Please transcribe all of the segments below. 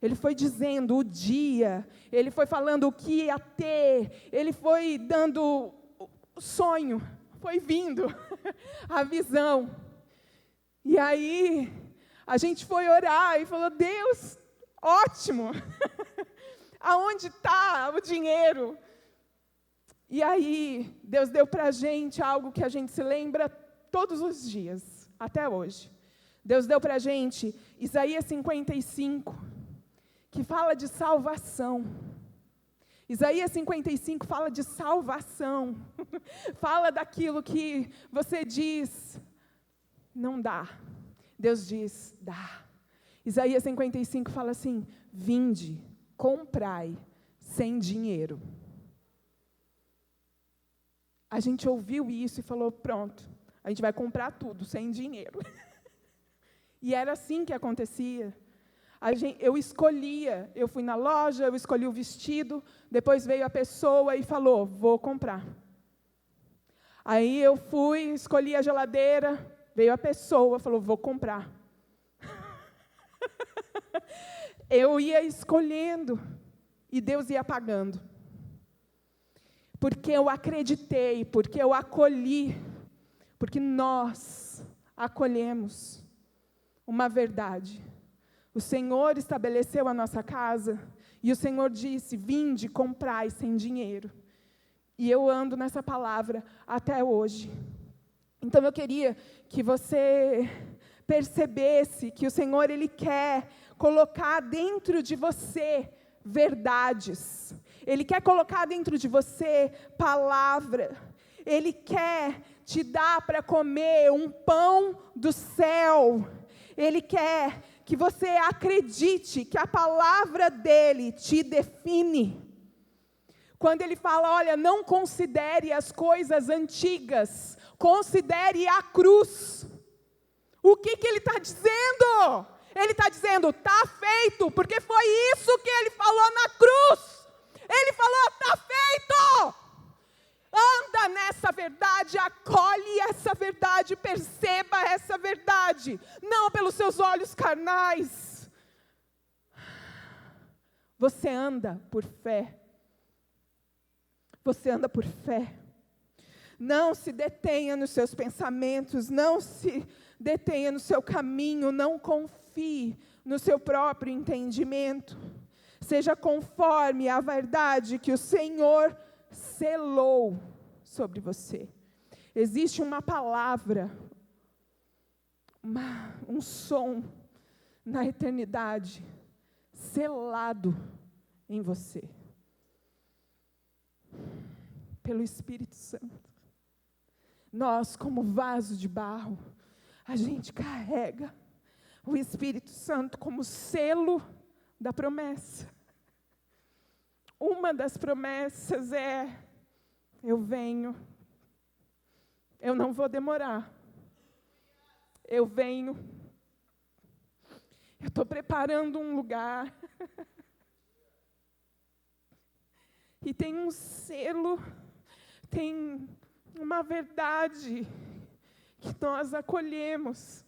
Ele foi dizendo o dia, ele foi falando o que ia ter, ele foi dando o sonho, foi vindo a visão. E aí, a gente foi orar e falou, Deus, ótimo, aonde está o dinheiro? E aí, Deus deu para a gente algo que a gente se lembra todos os dias, até hoje. Deus deu para a gente Isaías 55, que fala de salvação. Isaías 55 fala de salvação. Fala daquilo que você diz, não dá. Deus diz, dá. Isaías 55 fala assim, vinde, comprai, sem dinheiro. A gente ouviu isso e falou, pronto, a gente vai comprar tudo, sem dinheiro. E era assim que acontecia. Eu escolhia, eu fui na loja, eu escolhi o vestido, depois veio a pessoa e falou, vou comprar. Aí eu fui, escolhi a geladeira, veio a pessoa, falou, vou comprar. Eu ia escolhendo, e Deus ia pagando. Porque eu acreditei, porque eu acolhi, porque nós acolhemos uma verdade. O Senhor estabeleceu a nossa casa, e o Senhor disse, vinde, comprai sem dinheiro. E eu ando nessa palavra até hoje. Então eu queria que você percebesse que o Senhor, Ele quer colocar dentro de você verdades. Ele quer colocar dentro de você palavra. Ele quer te dar para comer um pão do céu. Ele quer que você acredite que a palavra dele te define. Quando ele fala, olha, não considere as coisas antigas, considere a cruz. O que ele está dizendo? Ele está dizendo, está feito, porque foi isso que ele falou na cruz. Ele falou, está feito. Anda nessa verdade, acolhe essa verdade, perceba essa verdade, não pelos seus olhos carnais. Você anda por fé. Você anda por fé. Não se detenha nos seus pensamentos, não se detenha no seu caminho, não confie no seu próprio entendimento. Seja conforme a verdade que o Senhor selou sobre você. Existe uma palavra, um som na eternidade, selado em você, pelo Espírito Santo. Nós, como vaso de barro, a gente carrega o Espírito Santo como selo da promessa. Uma das promessas é, eu venho, eu não vou demorar, eu venho, eu estou preparando um lugar, e tem um selo, tem uma verdade que nós acolhemos,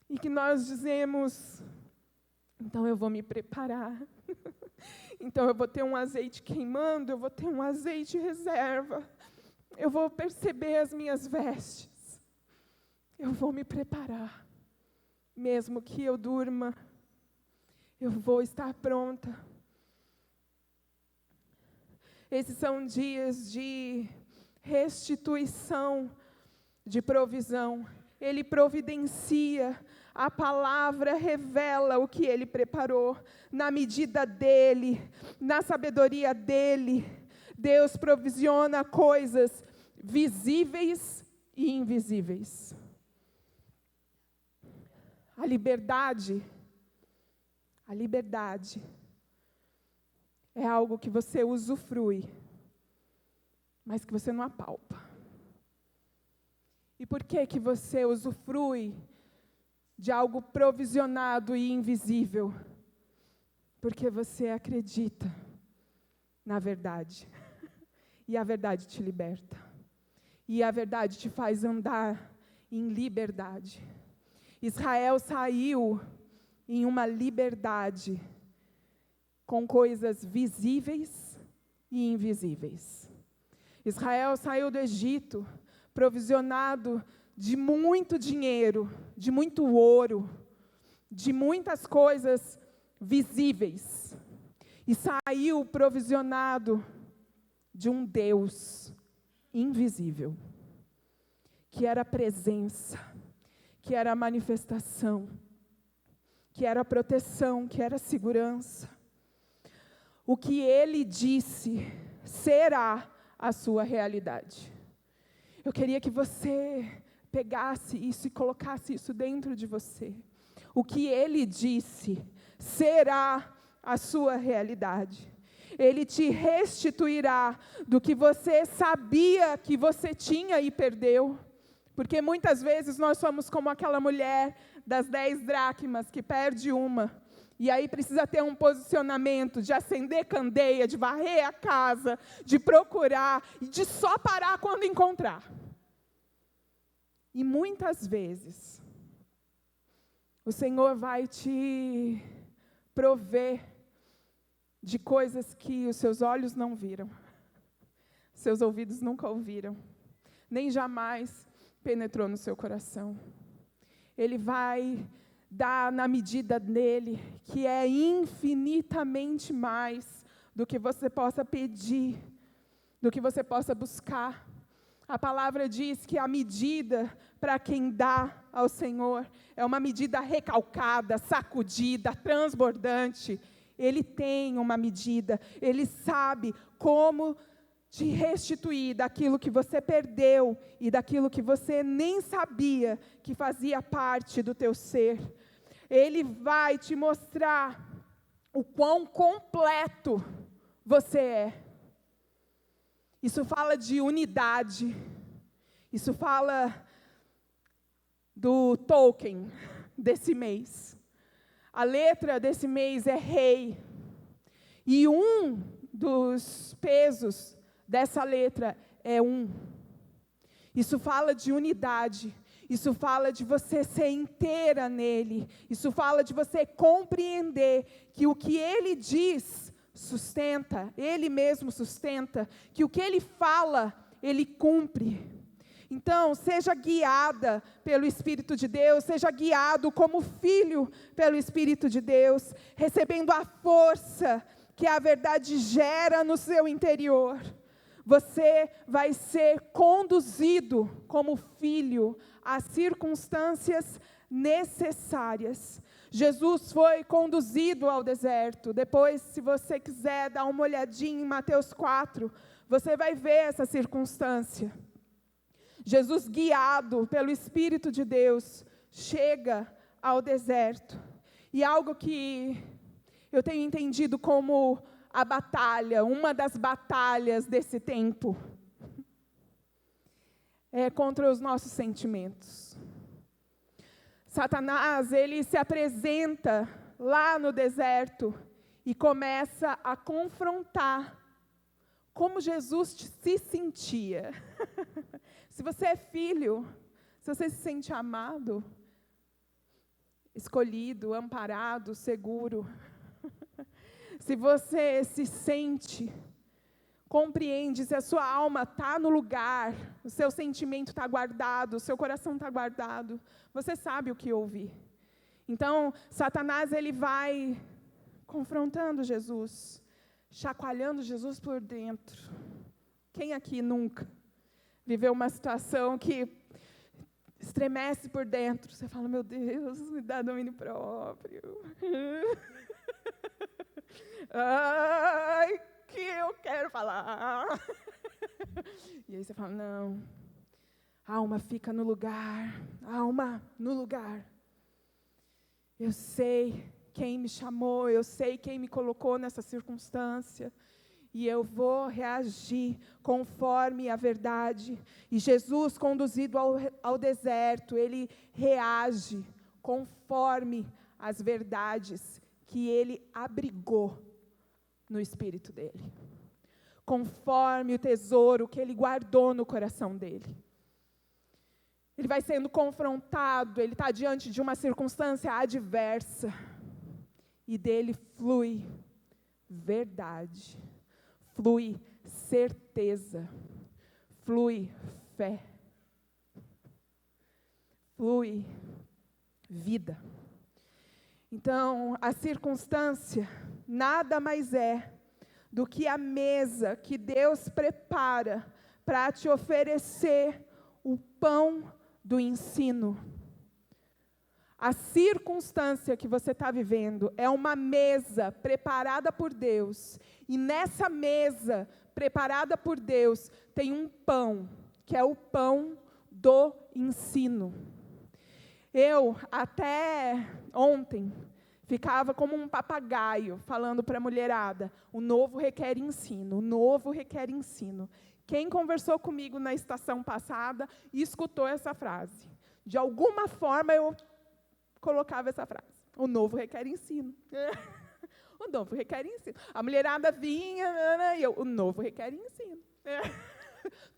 e que nós dizemos, então eu vou me preparar. Então eu vou ter um azeite queimando, eu vou ter um azeite reserva. Eu vou perceber as minhas vestes. Eu vou me preparar. Mesmo que eu durma, eu vou estar pronta. Esses são dias de restituição, de provisão. Ele providencia. A palavra revela o que Ele preparou, na medida dEle, na sabedoria dEle. Deus provisiona coisas visíveis e invisíveis. A liberdade é algo que você usufrui, mas que você não apalpa. E por que você usufrui de algo provisionado e invisível? Porque você acredita na verdade. E a verdade te liberta. E a verdade te faz andar em liberdade. Israel saiu em uma liberdade com coisas visíveis e invisíveis. Israel saiu do Egito provisionado de muito dinheiro, de muito ouro, de muitas coisas visíveis. E saiu provisionado de um Deus invisível, que era a presença, que era a manifestação, que era a proteção, que era a segurança. O que Ele disse será a sua realidade. Eu queria que você pegasse isso e colocasse isso dentro de você. O que Ele disse será a sua realidade. Ele te restituirá do que você sabia que você tinha e perdeu. Porque muitas vezes nós somos como aquela mulher das 10 dracmas que perde uma. E aí precisa ter um posicionamento de acender candeia, de varrer a casa, de procurar e de só parar quando encontrar. E muitas vezes o Senhor vai te prover de coisas que os seus olhos não viram, seus ouvidos nunca ouviram, nem jamais penetrou no seu coração. Ele vai dar na medida dele, que é infinitamente mais do que você possa pedir, do que você possa buscar. A palavra diz que a medida para quem dá ao Senhor é uma medida recalcada, sacudida, transbordante. Ele tem uma medida, Ele sabe como te restituir daquilo que você perdeu e daquilo que você nem sabia que fazia parte do teu ser. Ele vai te mostrar o quão completo você é. Isso fala de unidade. Isso fala do Tolkien desse mês. A letra desse mês é rei. E um dos pesos dessa letra é um. Isso fala de unidade. Isso fala de você ser inteira nele. Isso fala de você compreender que o que ele diz sustenta, ele mesmo sustenta, que o que ele fala, ele cumpre. Então, seja guiada pelo Espírito de Deus, seja guiado como filho pelo Espírito de Deus, recebendo a força que a verdade gera no seu interior. Você vai ser conduzido como filho às circunstâncias necessárias. Jesus foi conduzido ao deserto. Depois, se você quiser dar uma olhadinha em Mateus 4, você vai ver essa circunstância. Jesus, guiado pelo Espírito de Deus, chega ao deserto. E algo que eu tenho entendido como a batalha, uma das batalhas desse tempo, é contra os nossos sentimentos. Satanás, ele se apresenta lá no deserto e começa a confrontar como Jesus se sentia. Se você é filho, se você se sente amado, escolhido, amparado, seguro, se você se sente, compreende, se a sua alma está no lugar, o seu sentimento está guardado, o seu coração está guardado, você sabe o que ouvir. Então, Satanás, ele vai confrontando Jesus, chacoalhando Jesus por dentro. Quem aqui nunca viveu uma situação que estremece por dentro? Você fala, meu Deus, me dá domínio próprio. Ai, que eu quero falar. E aí você fala, não. Alma, fica no lugar. Alma, no lugar. Eu sei quem me chamou, eu sei quem me colocou nessa circunstância. E eu vou reagir conforme a verdade. E Jesus, conduzido ao deserto, ele reage conforme as verdades que ele abrigou no espírito dele. Conforme o tesouro que ele guardou no coração dele. Ele vai sendo confrontado, ele está diante de uma circunstância adversa. E dele flui verdade, flui certeza, flui fé, flui vida. Então, a circunstância nada mais é do que a mesa que Deus prepara para te oferecer o pão do ensino. A circunstância que você está vivendo é uma mesa preparada por Deus. E nessa mesa preparada por Deus tem um pão, que é o pão do ensino. Eu, até ontem, ficava como um papagaio falando para a mulherada: o novo requer ensino, o novo requer ensino. Quem conversou comigo na estação passada e escutou essa frase? De alguma forma eu colocava essa frase: o novo requer ensino. O novo requer ensino. A mulherada vinha e eu: o novo requer ensino.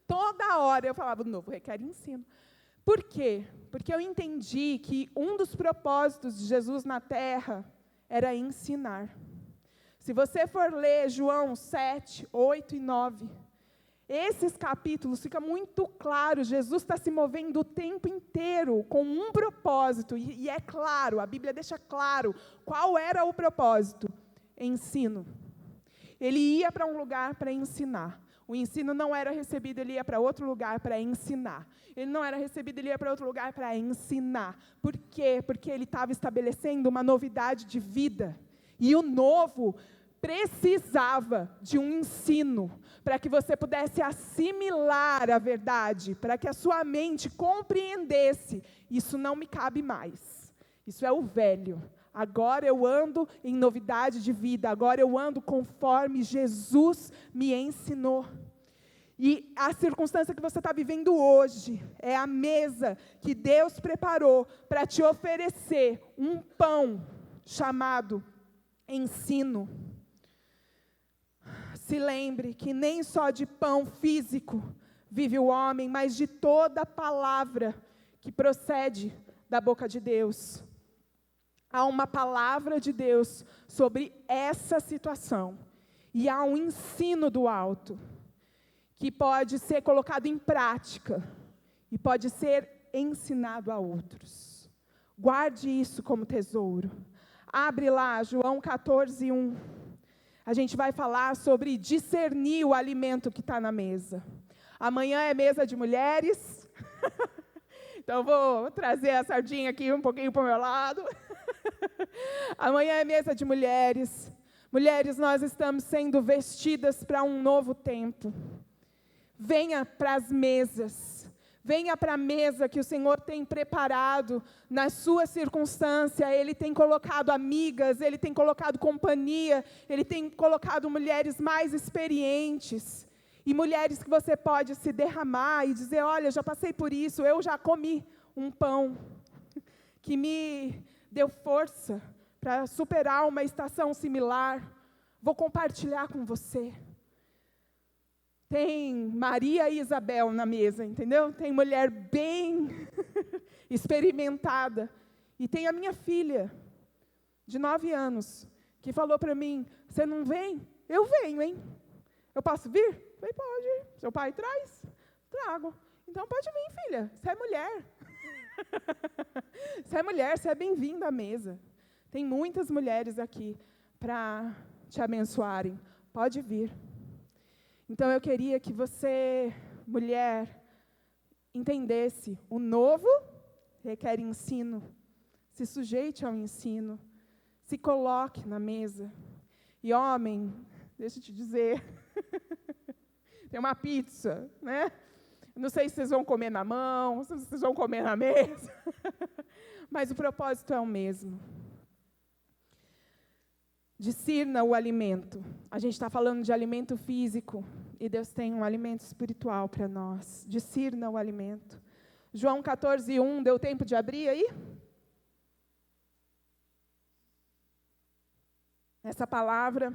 Toda hora eu falava: o novo requer ensino. Por quê? Porque eu entendi que um dos propósitos de Jesus na terra era ensinar. Se você for ler João 7, 8 e 9, esses capítulos fica muito claro, Jesus está se movendo o tempo inteiro com um propósito, e é claro, a Bíblia deixa claro qual era o propósito: ensino. Ele ia para um lugar para ensinar. O ensino não era recebido, ele ia para outro lugar para ensinar. Ele não era recebido, ele ia para outro lugar para ensinar. Por quê? Porque ele estava estabelecendo uma novidade de vida. E o novo precisava de um ensino, para que você pudesse assimilar a verdade, para que a sua mente compreendesse: isso não me cabe mais, isso é o velho, agora eu ando em novidade de vida, agora eu ando conforme Jesus me ensinou. E a circunstância que você está vivendo hoje é a mesa que Deus preparou para te oferecer um pão chamado ensino. Se lembre que nem só de pão físico vive o homem, mas de toda palavra que procede da boca de Deus. Há uma palavra de Deus sobre essa situação. E há um ensino do alto, que pode ser colocado em prática e pode ser ensinado a outros. Guarde isso como tesouro. Abre lá, João 14, 1. A gente vai falar sobre discernir o alimento que está na mesa. Amanhã é mesa de mulheres. Então, eu vou trazer a sardinha aqui um pouquinho para o meu lado. Amanhã é mesa de mulheres. Mulheres, nós estamos sendo vestidas para um novo tempo. Venha para as mesas. Venha para a mesa que o Senhor tem preparado na sua circunstância. Ele tem colocado amigas, Ele tem colocado companhia, Ele tem colocado mulheres mais experientes. E mulheres que você pode se derramar e dizer: olha, já passei por isso, eu já comi um pão que me deu força para superar uma estação similar. Vou compartilhar com você. Tem Maria e Isabel na mesa, entendeu? Tem mulher bem experimentada. E tem a minha filha, de 9 anos, que falou para mim: você não vem? Eu venho, hein? Eu posso vir? Falei: pode. Seu pai traz? Trago. Então pode vir, filha. Você é mulher. Você é mulher, você é bem-vinda à mesa. Tem muitas mulheres aqui para te abençoarem. Pode vir. Então, eu queria que você, mulher, entendesse: o novo requer ensino. Se sujeite ao ensino. Se coloque na mesa. E, homem, deixa eu te dizer, tem uma pizza, né? Não sei se vocês vão comer na mão, se vocês vão comer na mesa, mas o propósito é o mesmo. Discirna o alimento. A gente está falando de alimento físico, e Deus tem um alimento espiritual para nós. Discirna o alimento. João 14, 1, deu tempo de abrir aí? Essa palavra,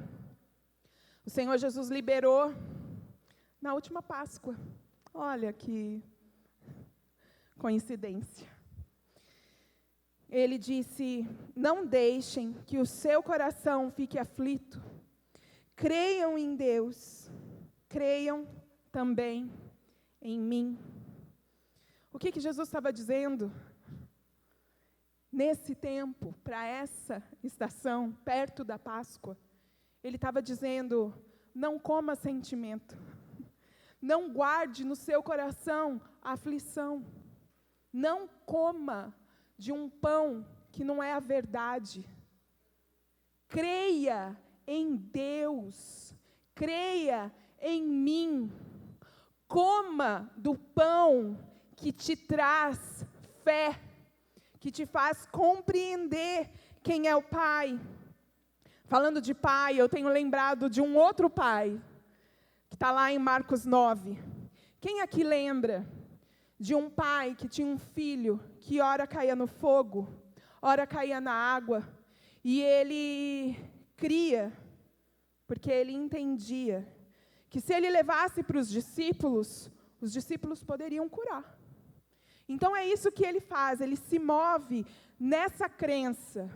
o Senhor Jesus liberou na última Páscoa. Olha que coincidência. Ele disse: não deixem que o seu coração fique aflito. Creiam em Deus, creiam também em mim. O que Jesus estava dizendo nesse tempo, para essa estação, perto da Páscoa? Ele estava dizendo: não coma sentimento, não guarde no seu coração aflição, não coma de um pão que não é a verdade. Creia em Deus, creia em mim, coma do pão que te traz fé, que te faz compreender quem é o Pai. Falando de pai, eu tenho lembrado de um outro pai, que está lá em Marcos 9. Quem aqui lembra de um pai que tinha um filho que ora caía no fogo, ora caía na água, e ele cria, porque ele entendia que se ele levasse para os discípulos poderiam curar. Então é isso que ele faz, ele se move nessa crença,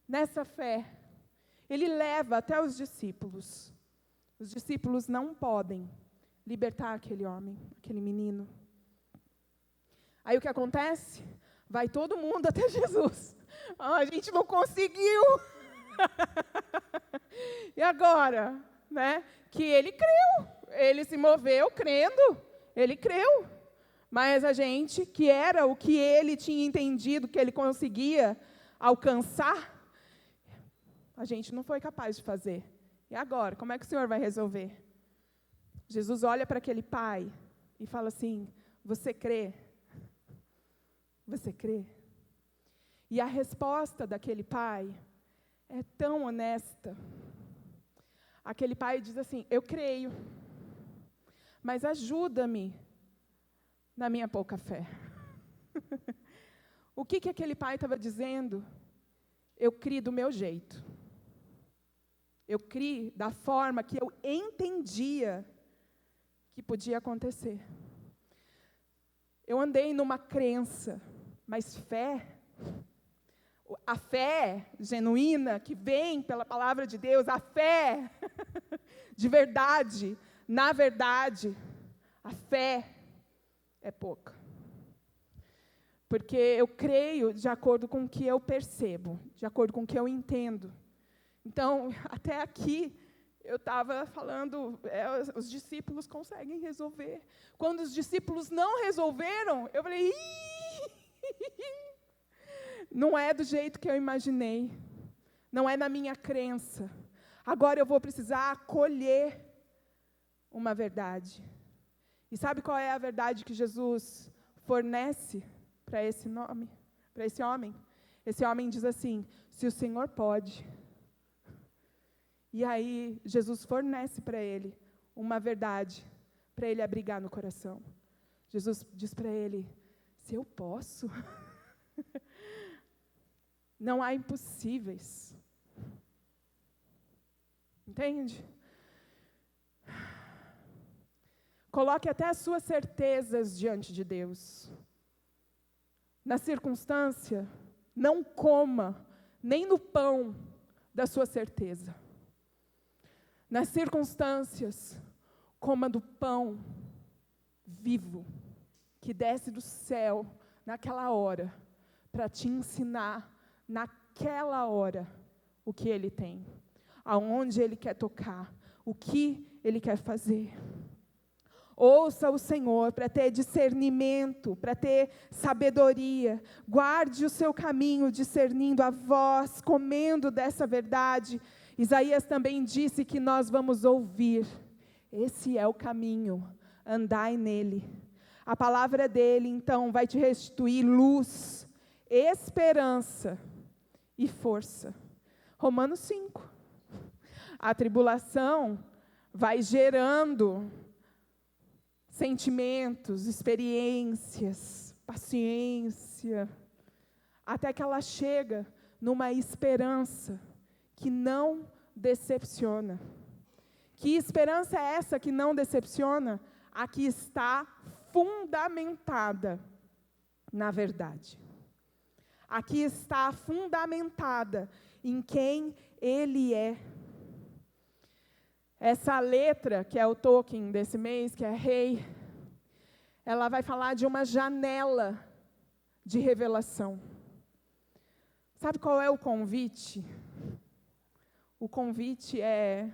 nessa fé. Ele leva até os discípulos. Os discípulos não podem libertar aquele homem, aquele menino. Aí o que acontece? Vai todo mundo até Jesus. A gente não conseguiu. E agora? Né? Que ele creu. Ele se moveu crendo. Ele creu. Mas a gente, que era o que ele tinha entendido, que ele conseguia alcançar, a gente não foi capaz de fazer. E agora? Como é que o Senhor vai resolver? Jesus olha para aquele pai e fala assim: você crê? Você crê? E a resposta daquele pai é tão honesta. Aquele pai diz assim: eu creio, mas ajuda-me na minha pouca fé. O que aquele pai estava dizendo? Eu criei do meu jeito. Eu criei da forma que eu entendia que podia acontecer. Eu andei numa crença, mas fé, a fé genuína que vem pela palavra de Deus, a fé de verdade, na verdade, a fé é pouca. Porque eu creio de acordo com o que eu percebo, de acordo com o que eu entendo. Então, até aqui, eu estava falando, os discípulos conseguem resolver. Quando os discípulos não resolveram, eu falei: não é do jeito que eu imaginei, não é na minha crença. Agora eu vou precisar acolher uma verdade. E sabe qual é a verdade que Jesus fornece para esse homem? Esse homem diz assim: se o Senhor pode. E aí Jesus fornece para ele uma verdade, para ele abrigar no coração. Jesus diz para ele: se eu posso, não há impossíveis. Entende? Coloque até as suas certezas diante de Deus. Na circunstância, não coma nem no pão da sua certeza. Nas circunstâncias, coma do pão vivo, que desce do céu naquela hora, para te ensinar naquela hora o que Ele tem, aonde Ele quer tocar, o que Ele quer fazer. Ouça o Senhor para ter discernimento, para ter sabedoria. Guarde o seu caminho discernindo a voz, comendo dessa verdade. Isaías também disse que nós vamos ouvir. Esse é o caminho, andai nele. A palavra dele, então, vai te restituir luz, esperança e força. Romanos 5. A tribulação vai gerando sentimentos, experiências, paciência, até que ela chega numa esperança que não decepciona. Que esperança é essa que não decepciona? A que está fundamentada na verdade. A que está fundamentada em quem Ele é. Essa letra, que é o token desse mês, que é rei, ela vai falar de uma janela de revelação. Sabe qual é o convite? O convite é: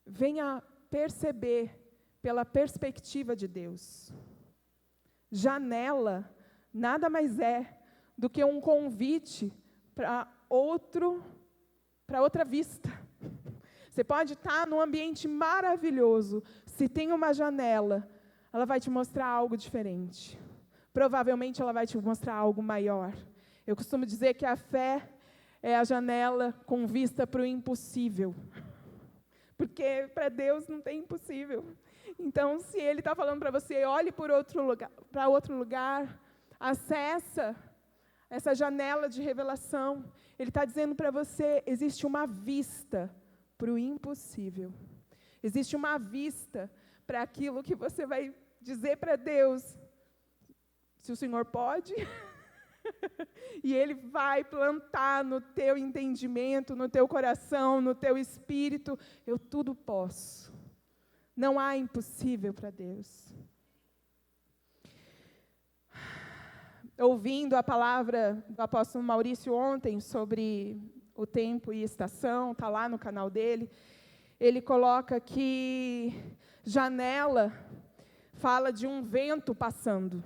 venha perceber pela perspectiva de Deus. Janela nada mais é do que um convite para outra vista. Você pode estar num ambiente maravilhoso, se tem uma janela, ela vai te mostrar algo diferente. Provavelmente ela vai te mostrar algo maior. Eu costumo dizer que a fé é a janela com vista para o impossível. Porque para Deus não tem impossível. Então, se Ele está falando para você, olhe para outro lugar, acessa essa janela de revelação. Ele está dizendo para você, existe uma vista para o impossível. Existe uma vista para aquilo que você vai dizer para Deus, se o Senhor pode, e Ele vai plantar no teu entendimento, no teu coração, no teu espírito, eu tudo posso. Não há impossível para Deus. Ouvindo a palavra do apóstolo Maurício ontem sobre o tempo e estação, está lá no canal dele, ele coloca que janela fala de um vento passando.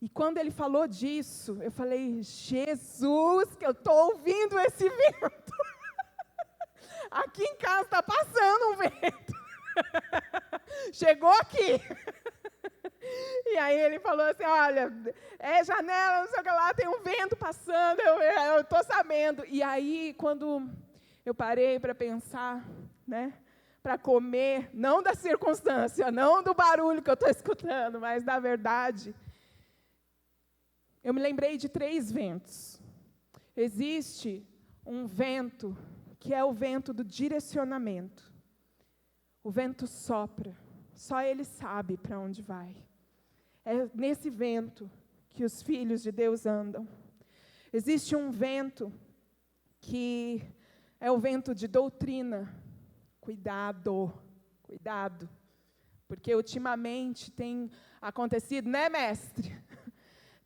E quando ele falou disso, eu falei, Jesus, que eu estou ouvindo esse vento. Aqui em casa está passando um vento. Chegou aqui. E aí ele falou assim, olha, é janela, não sei o que lá, tem um vento passando, eu estou sabendo. E aí, quando eu parei para pensar, né, para comer, não da circunstância, não do barulho que eu estou escutando, mas da verdade, eu me lembrei de 3 ventos. Existe um vento que é o vento do direcionamento. O vento sopra, só ele sabe para onde vai. É nesse vento que os filhos de Deus andam. Existe um vento que é o vento de doutrina. Cuidado, cuidado. Porque ultimamente tem acontecido, né, mestre?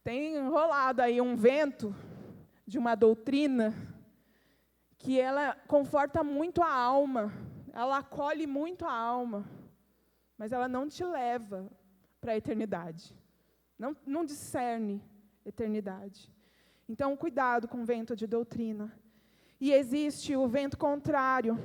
Tem rolado aí um vento de uma doutrina que ela conforta muito a alma, ela acolhe muito a alma, mas ela não te leva para a eternidade. Não discerne eternidade. Então, cuidado com o vento de doutrina. E existe o vento contrário,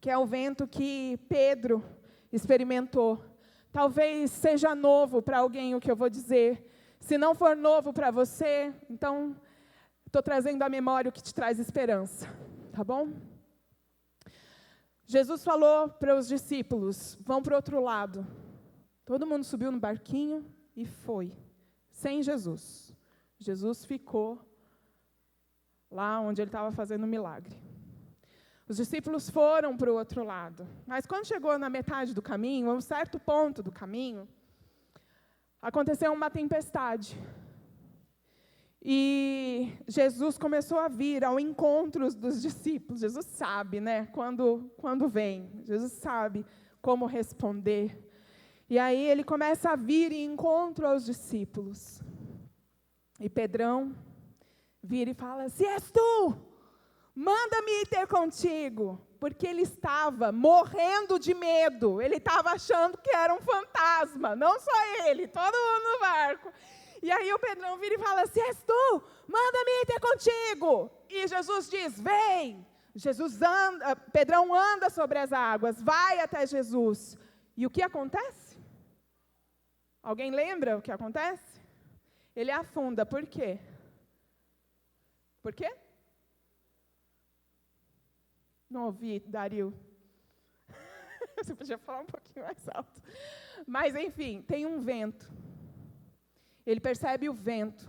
que é o vento que Pedro experimentou. Talvez seja novo para alguém o que eu vou dizer. Se não for novo para você, então estou trazendo à memória o que te traz esperança. Tá bom? Jesus falou para os discípulos, vão para o outro lado. Todo mundo subiu no barquinho e foi, sem Jesus. Jesus ficou lá onde ele estava fazendo o milagre. Os discípulos foram para o outro lado. Mas quando chegou na metade do caminho, a um certo ponto do caminho, aconteceu uma tempestade. E Jesus começou a vir ao encontro dos discípulos. Jesus sabe, né, quando vem. Jesus sabe como responder. E aí ele começa a vir em encontro aos discípulos. E Pedrão vira e fala, se és tu, manda-me ir ter contigo. Porque ele estava morrendo de medo. Ele estava achando que era um fantasma. Não só ele, todo mundo no barco. E aí o Pedrão vira e fala, se és tu, manda-me ir ter contigo. E Jesus diz, vem. Pedrão anda sobre as águas, vai até Jesus. E o que acontece? Alguém lembra o que acontece? Ele afunda, por quê? Por quê? Não ouvi, Dario. Você podia falar um pouquinho mais alto. Mas, enfim, tem um vento. Ele percebe o vento.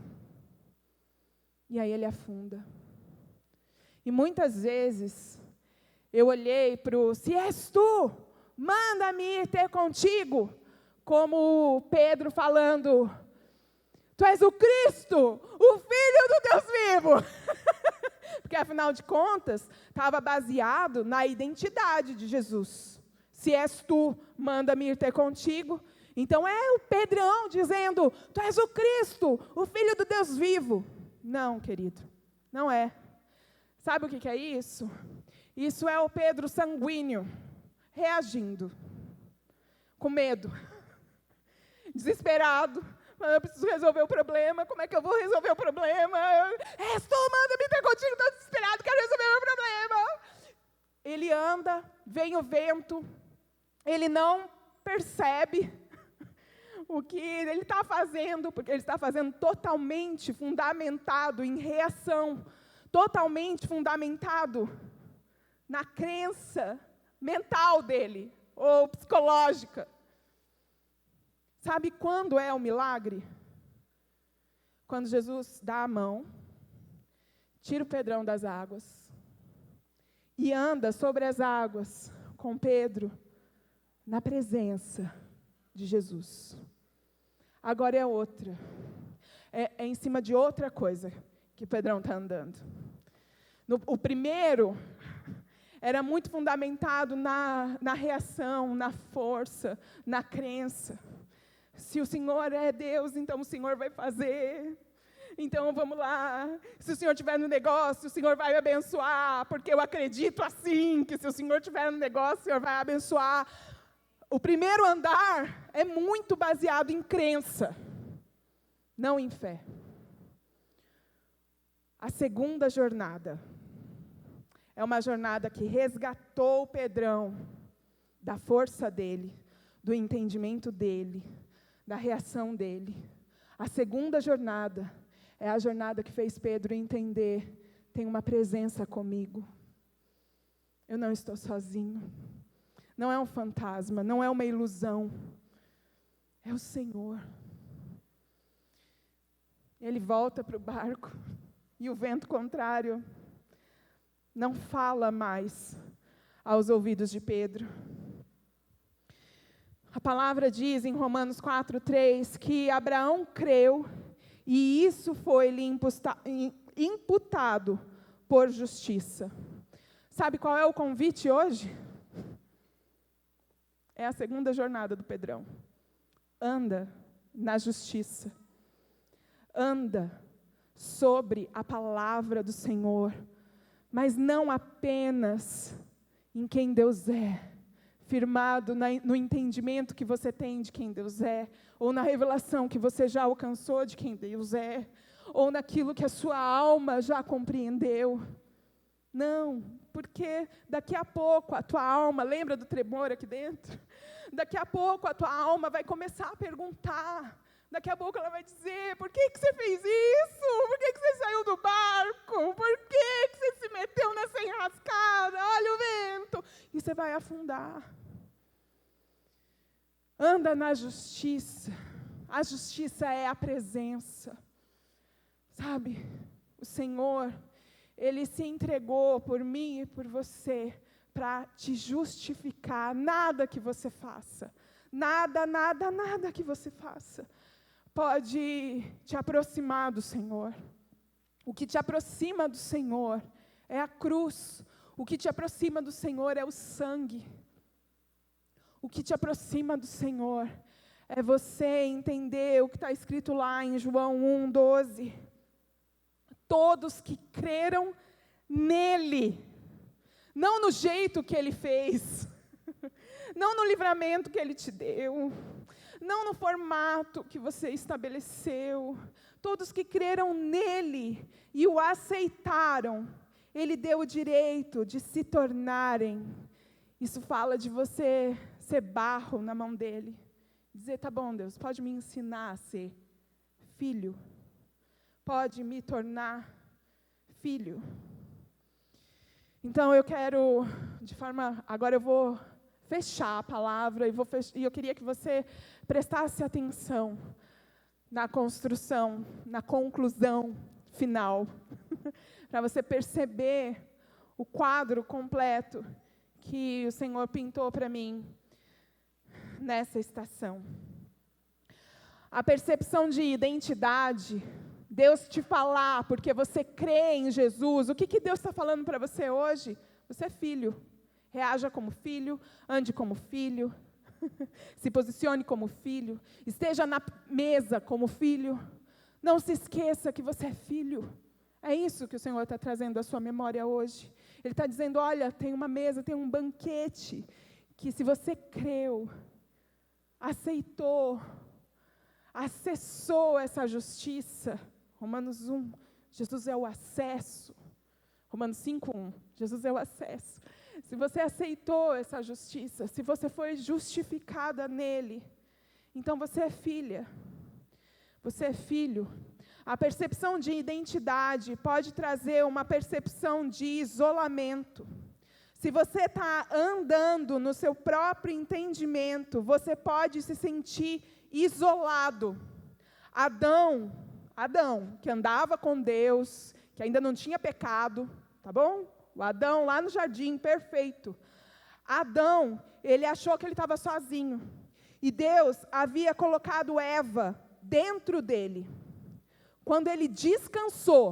E aí ele afunda. E muitas vezes, eu olhei para o, se és tu, manda-me ir ter contigo. Como Pedro falando, tu és o Cristo, o Filho do Deus vivo. Porque, afinal de contas, estava baseado na identidade de Jesus. Se és tu, manda-me ir ter contigo. Então, é o Pedrão dizendo, tu és o Cristo, o Filho do Deus vivo. Não, querido, não é. Sabe o que é isso? Isso é o Pedro sanguíneo, reagindo, com medo, desesperado. Eu preciso resolver o problema, como é que eu vou resolver o problema? És tu, manda-me ter contigo, estou desesperado, quero resolver o meu problema. Ele anda, vem o vento, ele não percebe o que ele está fazendo, porque ele está fazendo totalmente fundamentado em reação, totalmente fundamentado na crença mental dele, ou psicológica. Sabe quando é o milagre? Quando Jesus dá a mão, tira o Pedrão das águas, e anda sobre as águas com Pedro, na presença de Jesus. Agora é outra. É em cima de outra coisa que o Pedrão está andando. O primeiro era muito fundamentado na reação, na força, na crença. Se o Senhor é Deus, então o Senhor vai fazer. Então vamos lá. Se o Senhor estiver no negócio, o Senhor vai abençoar, porque eu acredito assim, que se o Senhor estiver no negócio, o Senhor vai abençoar. O primeiro andar é muito baseado em crença, não em fé. A segunda jornada é uma jornada que resgatou o Pedrão da força dele, do entendimento dele, da reação dele. A segunda jornada é a jornada que fez Pedro entender: tem uma presença comigo. Eu não estou sozinho. Não é um fantasma, não é uma ilusão. É o Senhor. Ele volta para o barco e o vento contrário não fala mais aos ouvidos de Pedro. A palavra diz em Romanos 4:3 que Abraão creu e isso foi-lhe imputado por justiça. Sabe qual é o convite hoje? É a segunda jornada do Pedrão. Anda na justiça. Anda sobre a palavra do Senhor. Mas não apenas em quem Deus é, firmado no entendimento que você tem de quem Deus é, ou na revelação que você já alcançou de quem Deus é, ou naquilo que a sua alma já compreendeu. Não, porque daqui a pouco a tua alma, lembra do tremor aqui dentro? Daqui a pouco a tua alma vai começar a perguntar. Daqui a pouco ela vai dizer: por que você fez isso? Por que você saiu do barco? Por que você se meteu nessa enrascada? Olha o vento. E você vai afundar. Anda na justiça. A justiça é a presença. Sabe, o Senhor, Ele se entregou por mim e por você para te justificar. Nada que você faça, nada que você faça pode te aproximar do Senhor. O que te aproxima do Senhor é a cruz. O que te aproxima do Senhor é o sangue. O que te aproxima do Senhor é você entender o que está escrito lá em João 1:12. Todos que creram nele, não no jeito que ele fez, não no livramento que ele te deu, não no formato que você estabeleceu. Todos que creram nele e o aceitaram, ele deu o direito de se tornarem. Isso fala de você ser barro na mão dele. Dizer: tá bom, Deus, pode me ensinar a ser filho. Pode me tornar filho. Então eu quero, agora eu vou fechar a palavra e eu queria que você prestasse atenção na construção, na conclusão final, para você perceber o quadro completo que o Senhor pintou para mim nessa estação. A percepção de identidade Deus te falar, porque você crê em Jesus, o que Deus está falando para você hoje? Você é filho. Reaja como filho, ande como filho, se posicione como filho, esteja na mesa como filho. Não se esqueça que você é filho. É isso que o Senhor está trazendo à sua memória hoje. Ele está dizendo, olha, tem uma mesa, tem um banquete, que se você creu, aceitou, acessou essa justiça, Romanos 1, Jesus é o acesso, Romanos 5:1, Jesus é o acesso. Se você aceitou essa justiça, se você foi justificada nele, então você é filha, você é filho. A percepção de identidade pode trazer uma percepção de isolamento. Se você está andando no seu próprio entendimento, você pode se sentir isolado. Adão, que andava com Deus, que ainda não tinha pecado, tá bom? O Adão lá no jardim, perfeito. Adão, ele achou que ele estava sozinho. E Deus havia colocado Eva dentro dele. Quando ele descansou,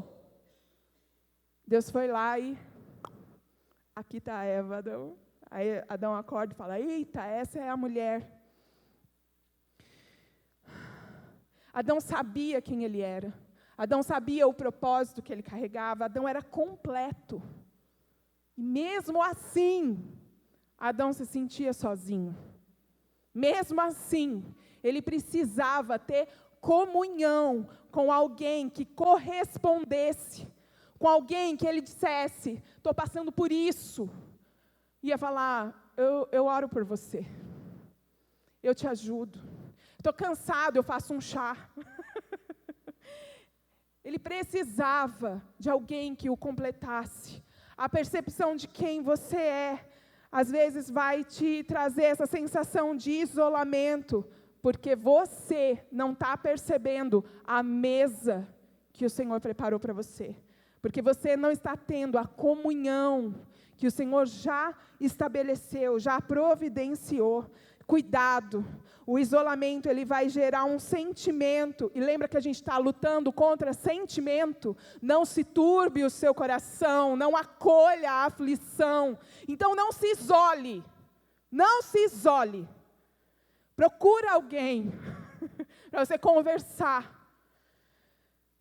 Deus foi lá e... Aqui está a Eva, Adão. Aí Adão acorda e fala, eita, essa é a mulher. Adão sabia quem ele era. Adão sabia o propósito que ele carregava. Adão era completo. E mesmo assim, Adão se sentia sozinho. Mesmo assim, ele precisava ter comunhão com alguém que correspondesse, com alguém que ele dissesse, estou passando por isso. Ia falar, eu oro por você. Eu te ajudo. Estou cansado, eu faço um chá. Ele precisava de alguém que o completasse. A percepção de quem você é, às vezes vai te trazer essa sensação de isolamento, porque você não está percebendo a mesa que o Senhor preparou para você. Porque você não está tendo a comunhão que o Senhor já estabeleceu, já providenciou. Cuidado, o isolamento ele vai gerar um sentimento, e lembra que a gente está lutando contra sentimento, não se turbe o seu coração, não acolha a aflição, então não se isole, procura alguém para você conversar,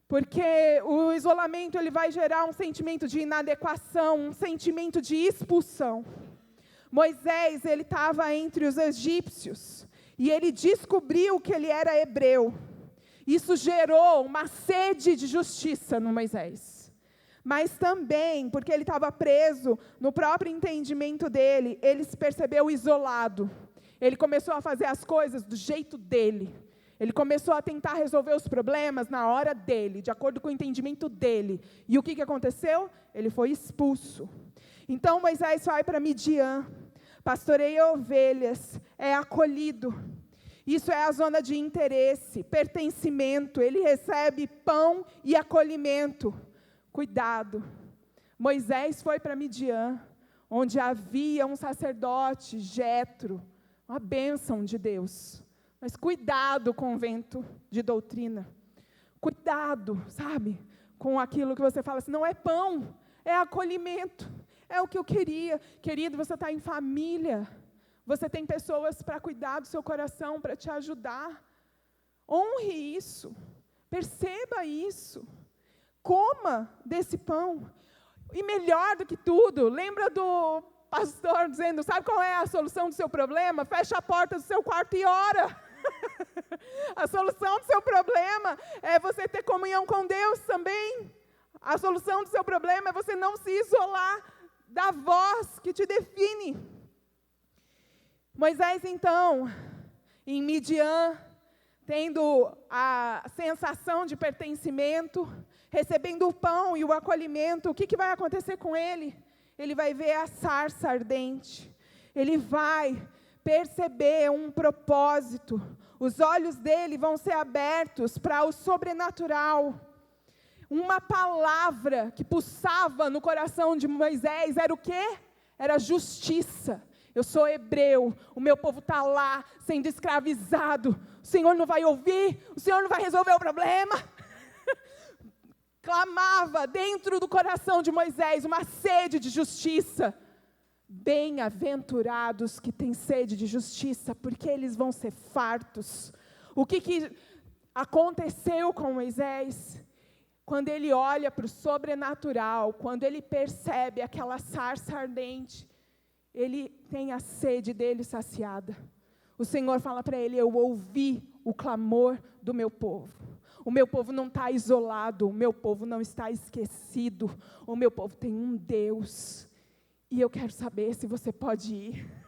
porque o isolamento ele vai gerar um sentimento de inadequação, um sentimento de expulsão. Moisés, ele estava entre os egípcios, e ele descobriu que ele era hebreu. Isso gerou uma sede de justiça no Moisés. Mas também, porque ele estava preso no próprio entendimento dele, ele se percebeu isolado. Ele começou a fazer as coisas do jeito dele. Ele começou a tentar resolver os problemas na hora dele, de acordo com o entendimento dele. E o que aconteceu? Ele foi expulso. Então Moisés vai para Midian, pastoreia ovelhas, é acolhido. Isso é a zona de interesse, pertencimento. Ele recebe pão e acolhimento. Cuidado. Moisés foi para Midian, onde havia um sacerdote, Jetro, uma bênção de Deus. Mas cuidado com o vento de doutrina. Cuidado, sabe, com aquilo que você fala assim, não é pão, é acolhimento. É o que eu queria. Querido, você está em família. Você tem pessoas para cuidar do seu coração, para te ajudar. Honre isso. Perceba isso. Coma desse pão. E melhor do que tudo, lembra do pastor dizendo, sabe qual é a solução do seu problema? Fecha a porta do seu quarto e ora. A solução do seu problema é você ter comunhão com Deus também. A solução do seu problema é você não se isolar da voz que te define. Moisés, então, em Midian, tendo a sensação de pertencimento, recebendo o pão e o acolhimento, o que vai acontecer com ele? Ele vai ver a sarça ardente, ele vai perceber um propósito, os olhos dele vão ser abertos para o sobrenatural. Uma palavra que pulsava no coração de Moisés era o quê? Era justiça. Eu sou hebreu, o meu povo está lá, sendo escravizado. O Senhor não vai ouvir, o Senhor não vai resolver o problema. clamava dentro do coração de Moisés uma sede de justiça. Bem-aventurados que têm sede de justiça, porque eles vão ser fartos. O que aconteceu com Moisés? Quando ele olha para o sobrenatural, quando ele percebe aquela sarça ardente, ele tem a sede dele saciada. O Senhor fala para ele: eu ouvi o clamor do meu povo. O meu povo não está isolado, o meu povo não está esquecido, o meu povo tem um Deus. E eu quero saber se você pode ir.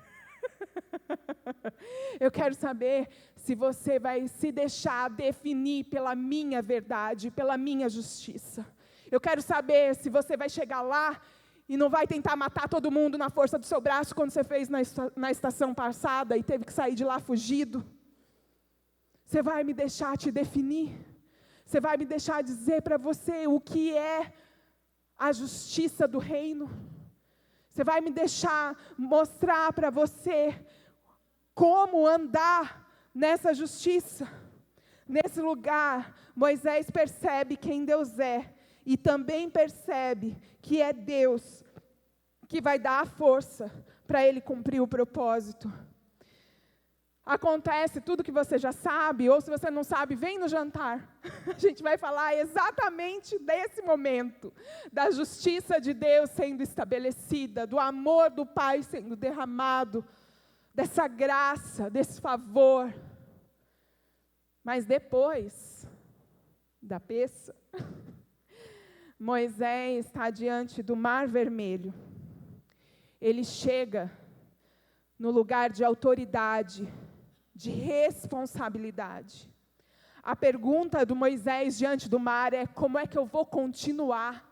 Eu quero saber se você vai se deixar definir pela minha verdade, pela minha justiça. Eu quero saber se você vai chegar lá e não vai tentar matar todo mundo na força do seu braço, como você fez na estação passada e teve que sair de lá fugido. Você vai me deixar te definir? Você vai me deixar dizer para você o que é a justiça do reino? Você vai me deixar mostrar para você como andar nessa justiça? Nesse lugar, Moisés percebe quem Deus é e também percebe que é Deus que vai dar a força para ele cumprir o propósito. Acontece tudo que você já sabe, ou se você não sabe, vem no jantar. A gente vai falar exatamente desse momento, da justiça de Deus sendo estabelecida, do amor do Pai sendo derramado, dessa graça, desse favor. Mas depois da peça, Moisés está diante do Mar Vermelho. Ele chega no lugar de autoridade, de responsabilidade. A pergunta do Moisés diante do mar é: como é que eu vou continuar?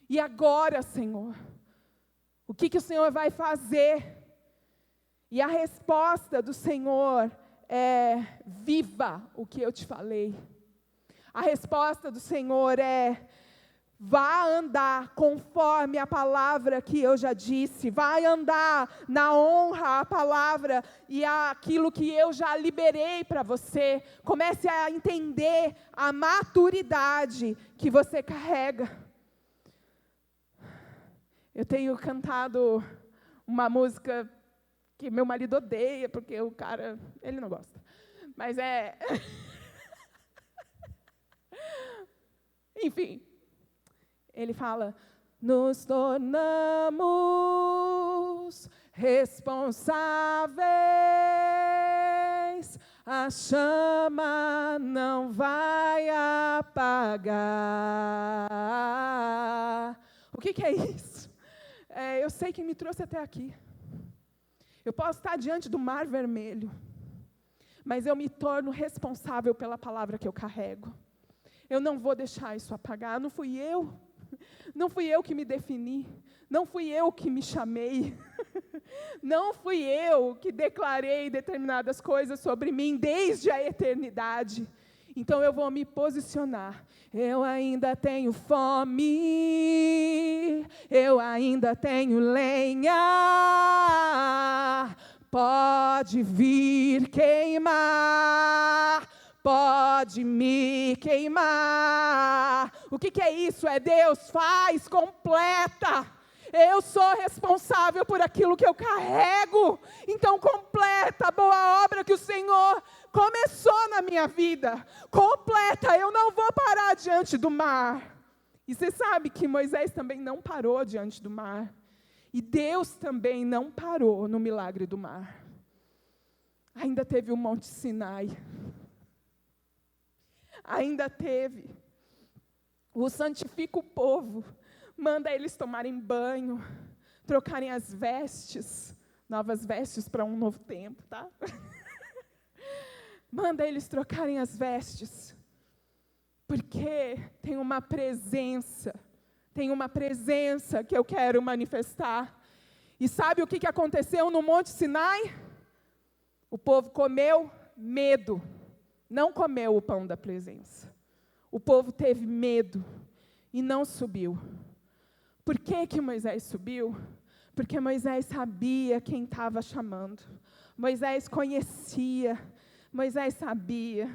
E agora, Senhor? O que o Senhor vai fazer? E a resposta do Senhor é: viva o que eu te falei. A resposta do Senhor é: vá andar conforme a palavra que eu já disse. Vai andar na honra à palavra e aquilo que eu já liberei para você. Comece a entender a maturidade que você carrega. Eu tenho cantado uma música que meu marido odeia, porque o cara, ele não gosta. Mas é... Enfim. Ele fala: nos tornamos responsáveis, a chama não vai apagar. O que é isso? Eu sei quem me trouxe até aqui. Eu posso estar diante do Mar Vermelho, mas eu me torno responsável pela palavra que eu carrego. Eu não vou deixar isso apagar. Não fui eu que me defini, não fui eu que me chamei, não fui eu que declarei determinadas coisas sobre mim desde a eternidade. Então eu vou me posicionar. Eu ainda tenho fome, eu ainda tenho lenha, pode vir queimar. Pode me queimar. O que é isso? É Deus faz, completa. Eu sou responsável por aquilo que eu carrego. Então completa a boa obra que o Senhor começou na minha vida. Completa, eu não vou parar diante do mar. E você sabe que Moisés também não parou diante do mar. E Deus também não parou no milagre do mar. Ainda teve o Monte Sinai. Ainda teve o santifica o povo, manda eles tomarem banho, trocarem as vestes, novas vestes para um novo tempo, tá? Manda eles trocarem as vestes, porque tem uma presença que eu quero manifestar. E sabe o que aconteceu no Monte Sinai? O povo comeu medo. Não comeu o pão da presença. O povo teve medo e não subiu. Por que Moisés subiu? Porque Moisés sabia quem estava chamando. Moisés conhecia. Moisés sabia.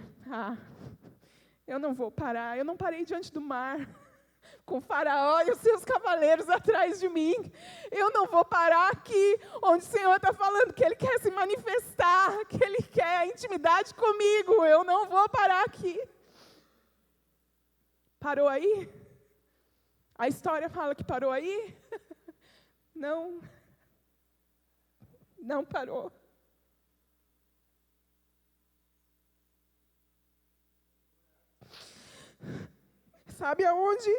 Eu não vou parar. Eu não parei diante do mar. com Faraó e os seus cavaleiros atrás de mim. Eu não vou parar aqui, onde o Senhor está falando que Ele quer se manifestar, que Ele quer intimidade comigo. Eu não vou parar aqui. Parou aí? A história fala que parou aí? Não. Não parou. Sabe aonde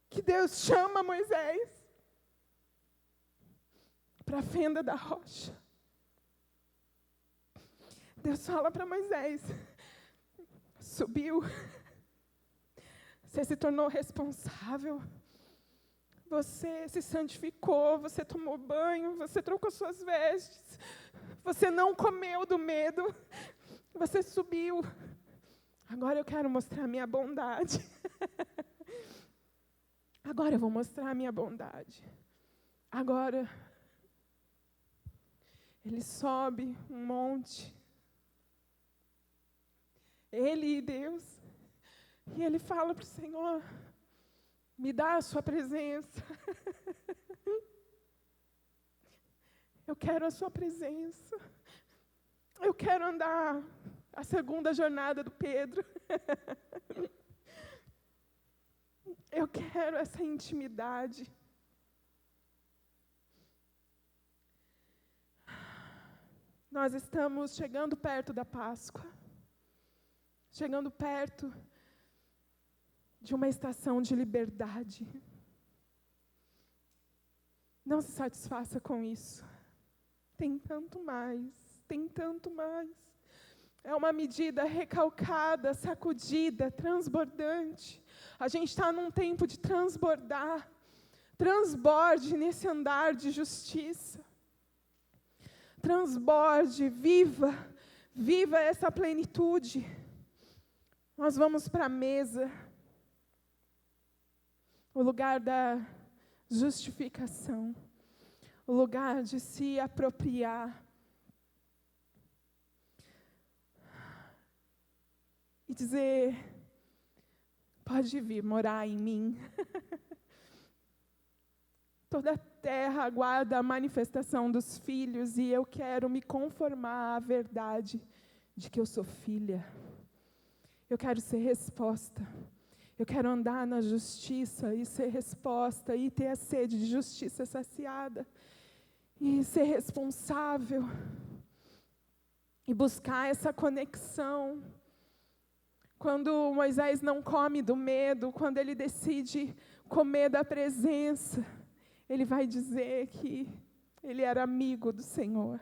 que Deus chama Moisés? Para a fenda da rocha. Deus fala para Moisés: subiu, você se tornou responsável, você se santificou, você tomou banho, você trocou suas vestes, você não comeu do medo, você subiu. Agora eu quero mostrar a minha bondade. Agora eu vou mostrar a minha bondade. Agora, ele sobe um monte. Ele e Deus. E ele fala para o Senhor: me dá a sua presença. Eu quero a sua presença. Eu quero andar a segunda jornada do Pedro. Eu quero essa intimidade. Nós estamos chegando perto da Páscoa. Chegando perto de uma estação de liberdade. Não se satisfaça com isso. Tem tanto mais, tem tanto mais. É uma medida recalcada, sacudida, transbordante. A gente está num tempo de transbordar. Transborde nesse andar de justiça. Transborde, viva essa plenitude. Nós vamos para a mesa, o lugar da justificação, o lugar de se apropriar e dizer: pode vir morar em mim. Toda a terra aguarda a manifestação dos filhos e eu quero me conformar à verdade de que eu sou filha. Eu quero ser resposta. Eu quero andar na justiça e ser resposta e ter a sede de justiça saciada. E ser responsável. E buscar essa conexão. Quando Moisés não come do medo, quando ele decide comer da presença, ele vai dizer que ele era amigo do Senhor.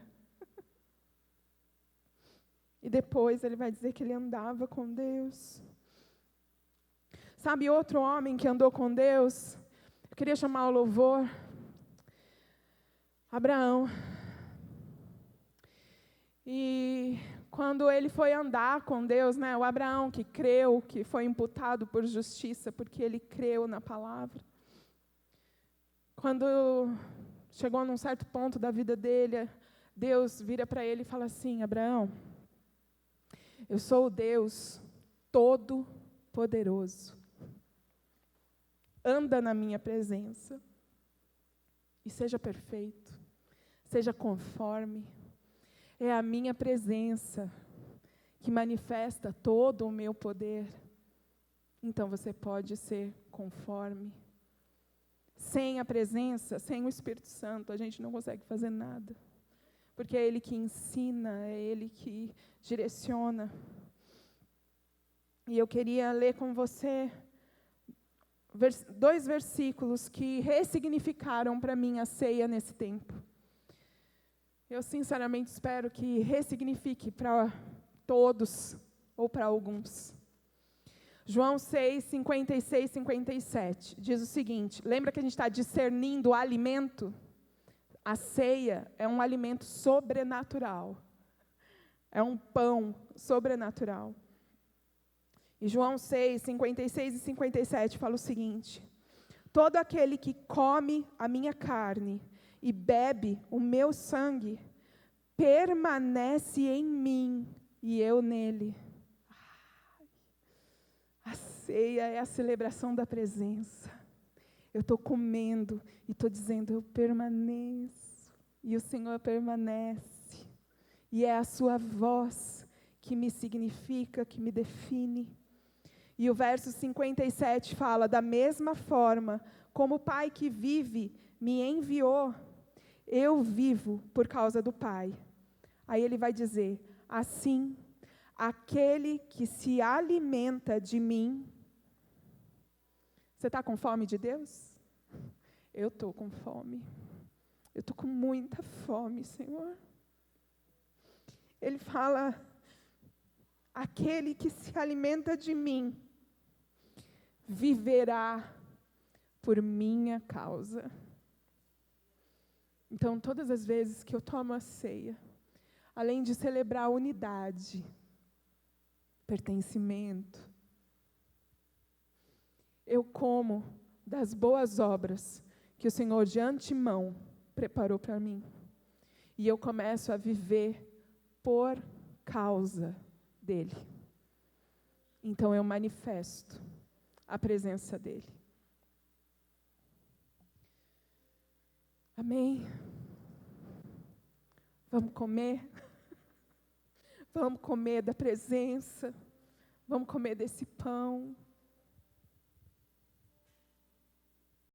E depois ele vai dizer que ele andava com Deus. Sabe outro homem que andou com Deus? Eu queria chamar o louvor. Abraão. E quando ele foi andar com Deus, né, o Abraão que creu, que foi imputado por justiça, porque ele creu na palavra. Quando chegou num certo ponto da vida dele, Deus vira para ele e fala assim: Abraão, eu sou o Deus Todo-Poderoso. Anda na minha presença e seja perfeito, seja conforme. É a minha presença que manifesta todo o meu poder. Então você pode ser conforme. Sem a presença, sem o Espírito Santo, a gente não consegue fazer nada. Porque é Ele que ensina, é Ele que direciona. E eu queria ler com você 2 versículos que ressignificaram para mim a ceia nesse tempo. Eu sinceramente espero que ressignifique para todos ou para alguns. João 6, 56, 57, diz o seguinte: lembra que a gente está discernindo o alimento? A ceia é um alimento sobrenatural. É um pão sobrenatural. E João 6, 56 e 57 fala o seguinte: todo aquele que come a minha carne e bebe o meu sangue, permanece em mim e eu nele. A ceia é a celebração da presença. Eu estou comendo e estou dizendo, eu permaneço. E o Senhor permanece. E é a sua voz que me significa, que me define. E o verso 57 fala, da mesma forma, como o Pai que vive me enviou, eu vivo por causa do Pai. Aí ele vai dizer, assim, aquele que se alimenta de mim. Você está com fome de Deus? Eu estou com fome. Eu estou com muita fome, Senhor. Ele fala, aquele que se alimenta de mim, viverá por minha causa. Então, todas as vezes que eu tomo a ceia, além de celebrar a unidade, pertencimento, eu como das boas obras que o Senhor de antemão preparou para mim. E eu começo a viver por causa dele. Então eu manifesto a presença dele. Amém? Vamos comer? Vamos comer da presença. Vamos comer desse pão.